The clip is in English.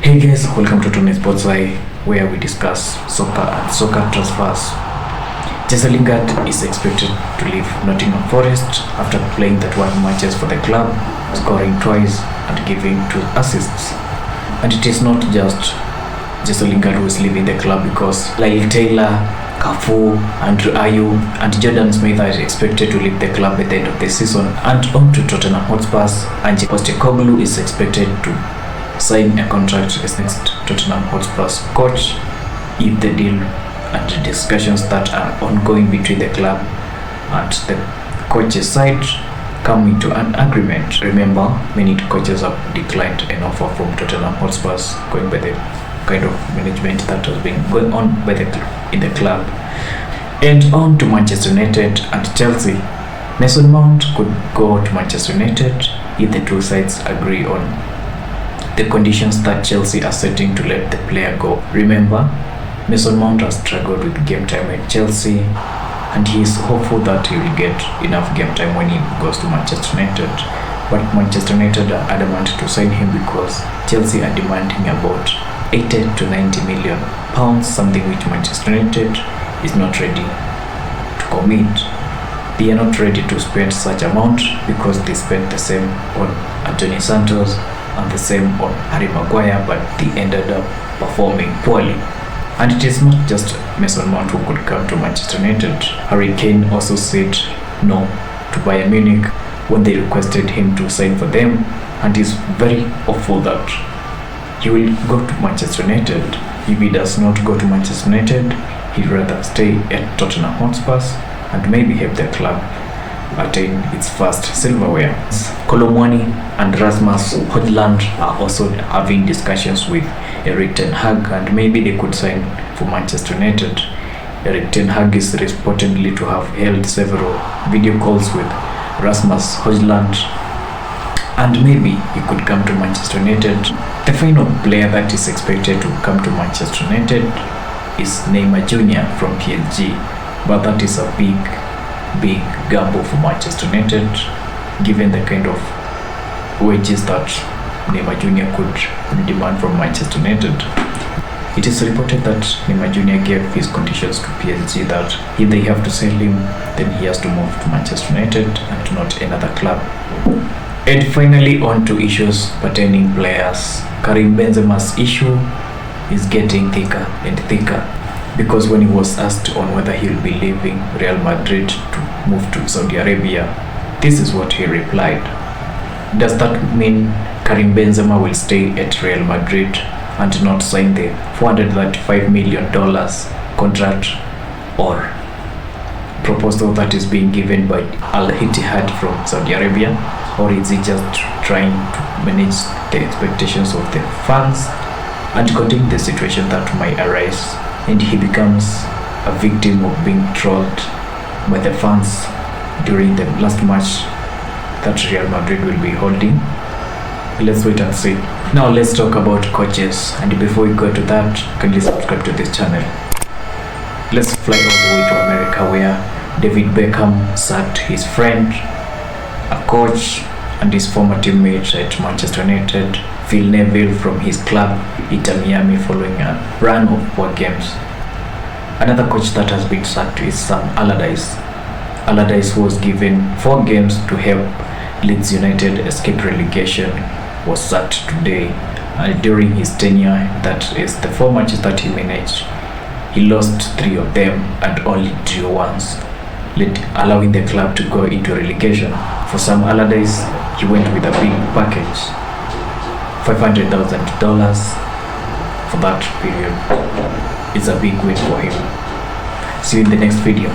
Hey guys, welcome to Tony Sports Eye, where we discuss soccer and soccer transfers. Jesse Lingard is expected to leave Nottingham Forest after playing 31 matches for the club, scoring twice and giving 2 assists. And it is not just Jesse Lingard who is leaving the club, because Lyle Taylor, Cafu, Andrew Ayew and Jordan Smith are expected to leave the club at the end of the season. And on to Tottenham Hotspurs, and Postecoglou is expected to sign a contract as next Tottenham Hotspur's coach if the deal and the discussions that are ongoing between the club and the coach's side come into an agreement. Remember, many coaches have declined an offer from Tottenham Hotspurs, going by the kind of management that has been going on by in the club. And on to Manchester United and Chelsea. Mason Mount could go to Manchester United if the two sides agree on the conditions that Chelsea are setting to let the player go. Remember, Mason Mount has struggled with game time at Chelsea, and he is hopeful that he will get enough game time when he goes to Manchester United. But Manchester United are adamant to sign him because Chelsea are demanding about 80 to 90 million pounds, something which Manchester United is not ready to commit. They are not ready to spend such amount because they spent the same on Anthony Santos and the same on Harry Maguire, but they ended up performing poorly. And it is not just Mason Mount who could come to Manchester United. Harry Kane also said no to Bayern Munich when they requested him to sign for them, and is very hopeful that he will go to Manchester United. If he does not go to Manchester United, he'd rather stay at Tottenham Hotspurs and maybe help their club attain its first silverware. Kolomwani and Rasmus Højlund are also having discussions with Erik ten Hag, and maybe they could sign for Manchester United. Erik ten Hag is reportedly to have held several video calls with Rasmus Højlund, and maybe he could come to Manchester United. The final player that is expected to come to Manchester United is Neymar Jr from PSG, but that is a big gamble for Manchester United, given the kind of wages that Neymar Jr could demand from Manchester United. It is reported that Neymar Jr gave his conditions to PSG that if they have to sell him, then he has to move to Manchester United and not another club. And finally, on to issues pertaining players. Karim Benzema's issue is getting thicker and thicker, because when he was asked on whether he will be leaving Real Madrid to move to Saudi Arabia, this is what he replied. Does that mean Karim Benzema will stay at Real Madrid and not sign the $435 million contract or proposal that is being given by Al Ittihad from Saudi Arabia? Or is he just trying to manage the expectations of the fans and contain the situation that might arise, and he becomes a victim of being trolled by the fans during the last match that Real Madrid will be holding? Let's wait and see. Now let's talk about coaches, and before we go to that, kindly subscribe to this channel. Let's fly all the way to America, where David Beckham sacked his friend, a coach, and his former teammate at Manchester United, Phil Neville, from his club Inter Miami following a run of 4 games. Another coach that has been sacked is Sam Allardyce. Allardyce was given 4 games to help Leeds United escape relegation, was sacked today. And during his tenure, that is the 4 matches that he managed, he lost 3 of them and only drew once, allowing the club to go into relegation. For Sam Allardyce, he went with a big package, $500,000 for that period. It's a big win for him. See you in the next video.